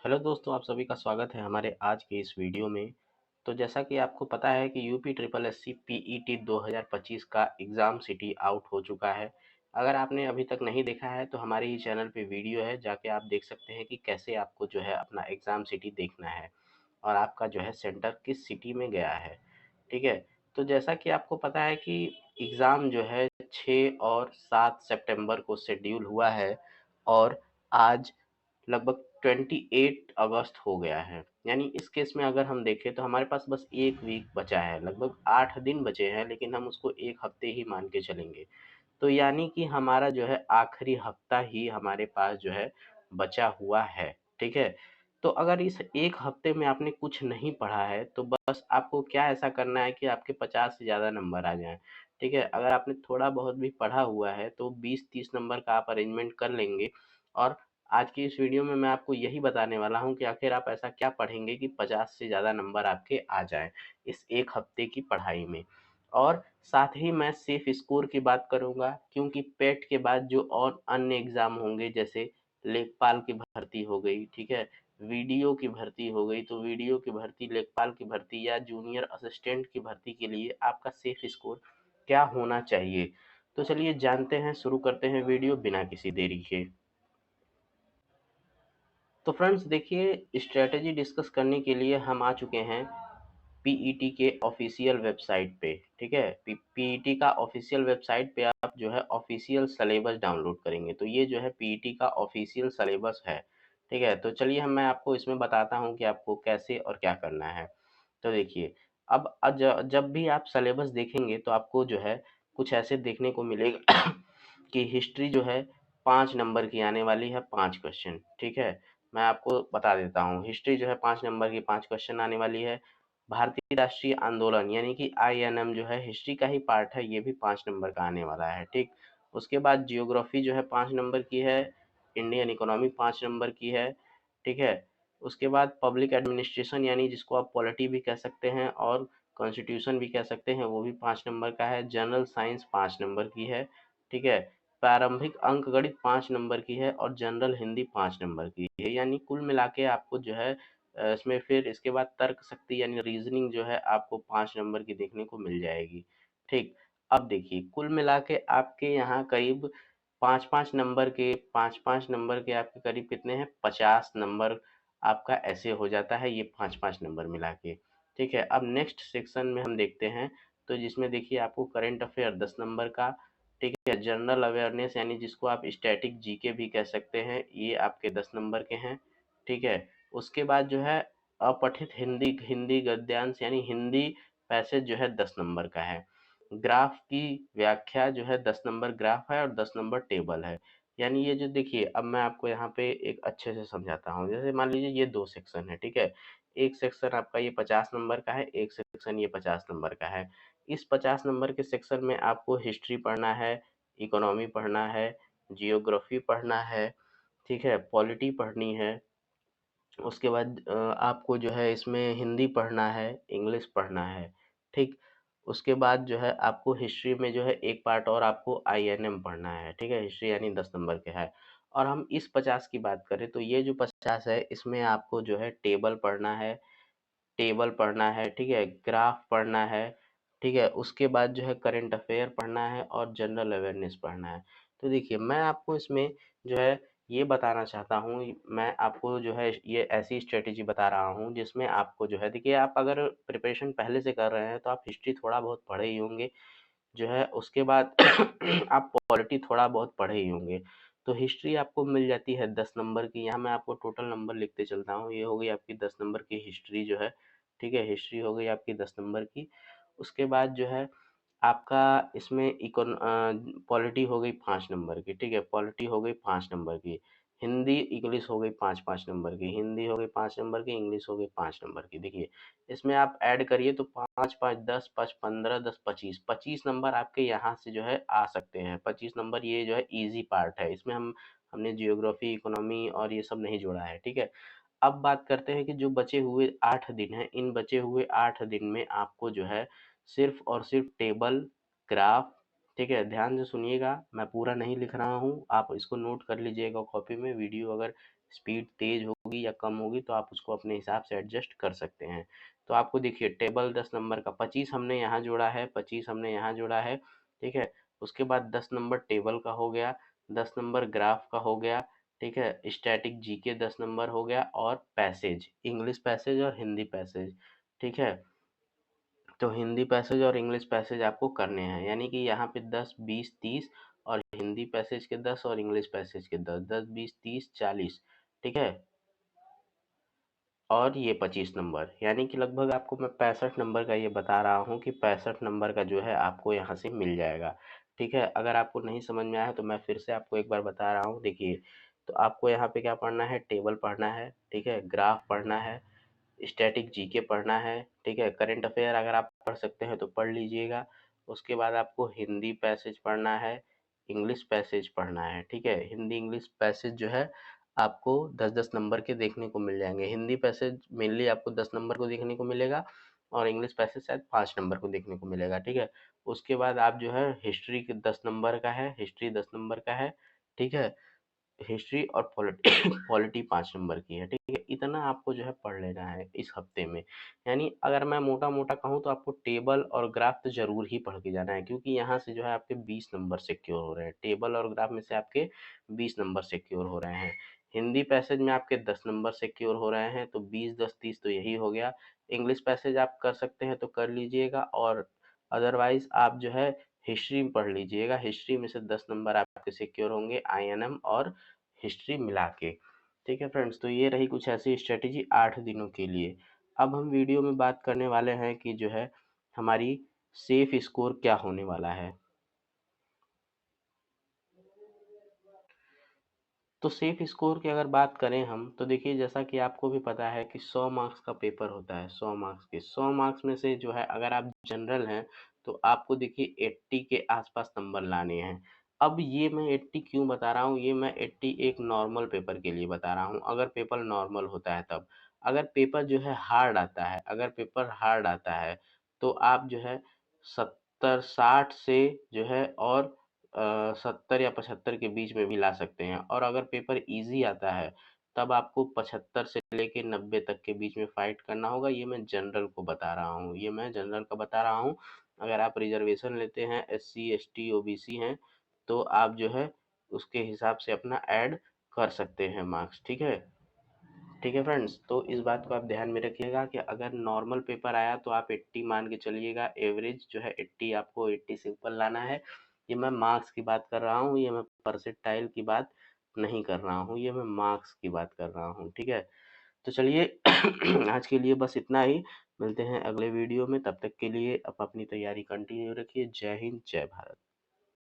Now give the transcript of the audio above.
Hello दोस्तों, आप सभी का स्वागत है हमारे आज के इस वीडियो में। तो जैसा कि आपको पता है कि यूपी ट्रिपल एससी पीईटी 2025 का एग्ज़ाम सिटी आउट हो चुका है। अगर आपने अभी तक नहीं देखा है तो हमारे ही चैनल पे वीडियो है, जाके आप देख सकते हैं कि कैसे आपको जो है अपना एग्ज़ाम सिटी देखना है और आपका जो है सेंटर किस सिटी में गया है। ठीक है। तो जैसा कि आपको पता है कि एग्ज़ाम जो है 6 और 7 सितंबर को शेड्यूल हुआ है और आज लगभग 28 अगस्त हो गया है। यानी इस केस में अगर हम देखें तो हमारे पास बस 1 वीक बचा है, लगभग 8 दिन बचे हैं, लेकिन हम उसको 1 हफ्ते ही मान के चलेंगे। तो यानी कि हमारा जो है आखिरी हफ्ता ही हमारे पास जो है बचा हुआ है। ठीक है। तो अगर इस 1 हफ्ते में आपने कुछ नहीं पढ़ा है तो बस आपको क्या ऐसा करना है कि आपके 50 से ज़्यादा नंबर आ जाएँ। ठीक है। अगर आपने थोड़ा बहुत भी पढ़ा हुआ है तो 20-30 नंबर का आप अरेंजमेंट कर लेंगे। और आज की इस वीडियो में मैं आपको यही बताने वाला हूँ कि आखिर आप ऐसा क्या पढ़ेंगे कि 50 से ज़्यादा नंबर आपके आ जाएँ इस 1 हफ्ते की पढ़ाई में। और साथ ही मैं सेफ स्कोर की बात करूंगा, क्योंकि पेट के बाद जो और अन्य एग्जाम होंगे, जैसे लेखपाल की भर्ती हो गई, ठीक है, वीडियो की भर्ती हो गई, तो वीडियो की भर्ती, लेखपाल की भर्ती या जूनियर असिस्टेंट की भर्ती के लिए आपका सेफ स्कोर क्या होना चाहिए। तो चलिए जानते हैं, शुरू करते हैं वीडियो बिना किसी देरी के। तो फ्रेंड्स देखिए, स्ट्रेटेजी डिस्कस करने के लिए हम आ चुके हैं पीईटी के ऑफिशियल वेबसाइट पे। ठीक है। पीईटी का ऑफिशियल वेबसाइट पे आप जो है ऑफिशियल सिलेबस डाउनलोड करेंगे, तो ये जो है पीईटी का ऑफिशियल सिलेबस है। ठीक है। तो चलिए मैं आपको इसमें बताता हूँ कि आपको कैसे और क्या करना है। तो देखिए, अब जब भी आप सिलेबस देखेंगे तो आपको जो है कुछ ऐसे देखने को मिलेगा कि हिस्ट्री जो है 5 नंबर की आने वाली है, 5 क्वेश्चन। ठीक है। मैं आपको बता देता हूँ, हिस्ट्री जो है 5 नंबर की 5 क्वेश्चन आने वाली है। भारतीय राष्ट्रीय आंदोलन यानी कि आईएनएम जो है हिस्ट्री का ही पार्ट है, ये भी 5 नंबर का आने वाला है। ठीक। उसके बाद जियोग्राफी जो है 5 नंबर की है। इंडियन इकोनॉमी 5 नंबर की है। ठीक है। उसके बाद पब्लिक एडमिनिस्ट्रेशन यानी जिसको आप पॉलिटी भी कह सकते हैं और कॉन्स्टिट्यूशन भी कह सकते हैं, वो भी 5 नंबर का है। जनरल साइंस 5 नंबर की है। ठीक है। प्रारंभिक अंक गणित 5 नंबर की है और जनरल हिंदी 5 नंबर की है। यानी कुल मिला के आपको जो है इसमें फिर इसके बाद तर्क शक्ति यानी रीजनिंग जो है आपको 5 नंबर की देखने को मिल जाएगी। ठीक। अब देखिए, कुल मिला के आपके यहाँ करीब पाँच पाँच नंबर के आपके करीब कितने हैं, 50 नंबर आपका ऐसे हो जाता है, ये 5-5 नंबर मिला के। ठीक है। अब नेक्स्ट सेक्शन में हम देखते हैं, तो जिसमें देखिए आपको करंट अफेयर 10 नंबर का। ठीक है। जनरल अवेयरनेस यानी जिसको आप स्टैटिक जीके भी कह सकते हैं, ये आपके 10 नंबर के हैं। ठीक है। उसके बाद जो है अपठित हिंदी हिंदी गद्यांश यानी हिंदी पैसेज जो है 10 नंबर का है। ग्राफ की व्याख्या जो है 10 नंबर ग्राफ है और 10 नंबर टेबल है। यानी ये जो देखिए, अब मैं आपको यहाँ पे एक अच्छे से समझाता हूँ। जैसे मान लीजिए ये 2 सेक्शन है। ठीक है। एक सेक्शन आपका ये 50 नंबर का है, एक सेक्शन ये 50 नंबर का है। इस 50 नंबर के सेक्शन में आपको हिस्ट्री पढ़ना है, इकोनॉमी पढ़ना है, जियोग्राफी पढ़ना है, ठीक है, पॉलिटी पढ़नी है। उसके बाद आपको जो है इसमें हिंदी पढ़ना है, इंग्लिश पढ़ना है। ठीक। उसके बाद जो है आपको हिस्ट्री में जो है एक पार्ट और आपको आईएनएम पढ़ना है। ठीक है। हिस्ट्री यानी 10 नंबर के है। और हम इस 50 की बात करें तो ये जो 50 है, इसमें आपको जो है टेबल पढ़ना है, ठीक है, ग्राफ पढ़ना है, ठीक है, उसके बाद जो है करंट अफेयर पढ़ना है और जनरल अवेयरनेस पढ़ना है। तो देखिए, मैं आपको इसमें जो है ये बताना चाहता हूँ, मैं आपको जो है ये ऐसी स्ट्रेटेजी बता रहा हूँ जिसमें आपको जो है, देखिए, आप अगर प्रिपरेशन पहले से कर रहे हैं तो आप हिस्ट्री थोड़ा बहुत पढ़े ही होंगे जो है। उसके बाद आप पॉलिटी थोड़ा बहुत पढ़े ही होंगे। तो हिस्ट्री आपको मिल जाती है 10 नंबर की। यहाँ मैं आपको टोटल नंबर लिखते चलता हूँ, ये हो गई आपकी 10 नंबर की हिस्ट्री जो है। ठीक है। हिस्ट्री हो गई आपकी 10 नंबर की। उसके बाद जो है आपका इसमें पॉलिटी हो गई 5 नंबर की। ठीक है। पॉलिटी हो गई 5 नंबर की। हिंदी इंग्लिश हो गई 5-5 नंबर की। हिंदी हो गई 5 नंबर की, इंग्लिश हो गई 5 नंबर की। देखिए, इसमें आप ऐड करिए तो 5-5 10, 5-15, 10 25, 25 नंबर आपके यहाँ से जो है आ सकते हैं। 25 नंबर ये जो है इजी पार्ट है, इसमें हमने जियोग्राफी, इकोनॉमी और ये सब नहीं जोड़ा है। ठीक है। अब बात करते हैं कि जो बचे हुए 8 दिन हैं, इन बचे हुए 8 दिन में आपको जो है सिर्फ और सिर्फ टेबल, ग्राफ, ठीक है, ध्यान से सुनिएगा, मैं पूरा नहीं लिख रहा हूँ, आप इसको नोट कर लीजिएगा कॉपी में। वीडियो अगर स्पीड तेज़ होगी या कम होगी तो आप उसको अपने हिसाब से एडजस्ट कर सकते हैं। तो आपको देखिए टेबल 10 नंबर का 25 हमने यहाँ जोड़ा है, 25 हमने यहाँ जोड़ा है, ठीक है। उसके बाद 10 नंबर टेबल का हो गया, 10 नंबर ग्राफ का हो गया, ठीक है। स्टैटिक जीके 10 नंबर हो गया और पैसेज, इंग्लिश पैसेज और हिंदी पैसेज, ठीक है। तो हिंदी पैसेज और इंग्लिश पैसेज आपको करने हैं, यानी कि यहाँ पे 10, 20, 30 और हिंदी पैसेज के 10 और इंग्लिश पैसेज के 10, 10, 20, 30, 40, ठीक है। और ये 25 नंबर, यानी कि लगभग आपको मैं 65 नंबर का ये बता रहा हूँ कि 65 नंबर का जो है आपको यहाँ से मिल जाएगा, ठीक है। अगर आपको नहीं समझ में आया तो मैं फिर से आपको एक बार बता रहा हूँ, देखिए। तो आपको यहाँ पे क्या पढ़ना है, टेबल पढ़ना है, ठीक है, ग्राफ पढ़ना है, स्टैटिक जीके पढ़ना है, ठीक है। करंट अफेयर अगर आप पढ़ सकते हैं तो पढ़ लीजिएगा। उसके बाद आपको हिंदी पैसेज पढ़ना है, इंग्लिश पैसेज पढ़ना है, ठीक है। हिंदी इंग्लिश पैसेज जो है आपको 10-10 नंबर के देखने को मिल जाएंगे। हिंदी पैसेज मेनली आपको 10 नंबर को देखने को मिलेगा और इंग्लिश पैसेज शायद 5 नंबर को देखने को मिलेगा, ठीक है। उसके बाद आप जो है हिस्ट्री के 10 नंबर का है, हिस्ट्री 10 नंबर का है, ठीक है। हिस्ट्री और पॉलिटी पॉलिटी 5 नंबर की है, ठीक है। इतना आपको जो है पढ़ लेना है इस हफ्ते में। यानी अगर मैं मोटा-मोटा कहूँ तो आपको टेबल और ग्राफ तो ज़रूर ही पढ़ के जाना है, क्योंकि यहाँ से जो है आपके 20 नंबर सिक्योर हो रहे हैं। टेबल और ग्राफ में से आपके 20 नंबर सिक्योर हो रहे हैं। हिंदी पैसेज में आपके 10 नंबर सिक्योर हो रहे हैं, तो 20, 10, 30 तो यही हो गया। इंग्लिश पैसेज आप कर सकते हैं तो कर लीजिएगा, और अदरवाइज़ आप जो है हिस्ट्री पढ़ लीजिएगा। हिस्ट्री में से 10 नंबर आपके सिक्योर होंगे आईएनएम और हिस्ट्री मिला के, ठीक है फ्रेंड्स। तो ये रही कुछ ऐसी स्ट्रेटेजी 8 दिनों के लिए। अब हम वीडियो में बात करने वाले हैं कि जो है हमारी सेफ स्कोर क्या होने वाला है। तो सेफ स्कोर की अगर बात करें हम, तो देखिए जैसा कि आपको भी पता है कि 100 मार्क्स का पेपर होता है। 100 मार्क्स के 100 मार्क्स में से जो है अगर आप जनरल हैं तो आपको देखिए 80 के आसपास नंबर लाने हैं। अब ये मैं 80 क्यों बता रहा हूँ, ये मैं 80 एक नॉर्मल पेपर के लिए बता रहा हूँ, अगर पेपर नॉर्मल होता है तब। अगर पेपर जो है हार्ड आता है, अगर पेपर हार्ड आता है तो आप जो है 70, 60 से जो है और 70 या 75 के बीच में भी ला सकते हैं। और अगर पेपर इजी आता है तब आपको 75 से लेके 90 तक के बीच में फाइट करना होगा। ये मैं जनरल को बता रहा हूँ, ये मैं जनरल का बता रहा हूँ। अगर आप रिजर्वेशन लेते हैं, SC ST OBC हैं, तो आप जो है उसके हिसाब से अपना ऐड कर सकते हैं मार्क्स, ठीक है। ठीक है फ्रेंड्स, तो इस बात को आप ध्यान में रखिएगा कि अगर नॉर्मल पेपर आया तो आप 80 मान के चलिएगा। एवरेज जो है 80, आपको 80 से ऊपर लाना है। ये मैं मार्क्स की बात कर रहा हूँ, ये मैं परसेंटाइल की बात नहीं कर रहा हूँ, ये मैं मार्क्स की बात कर रहा हूँ, ठीक है। तो चलिए आज के लिए बस इतना ही। मिलते हैं अगले वीडियो में, तब तक के लिए आप अपनी तैयारी कंटिन्यू रखिए। जय हिंद, जय भारत।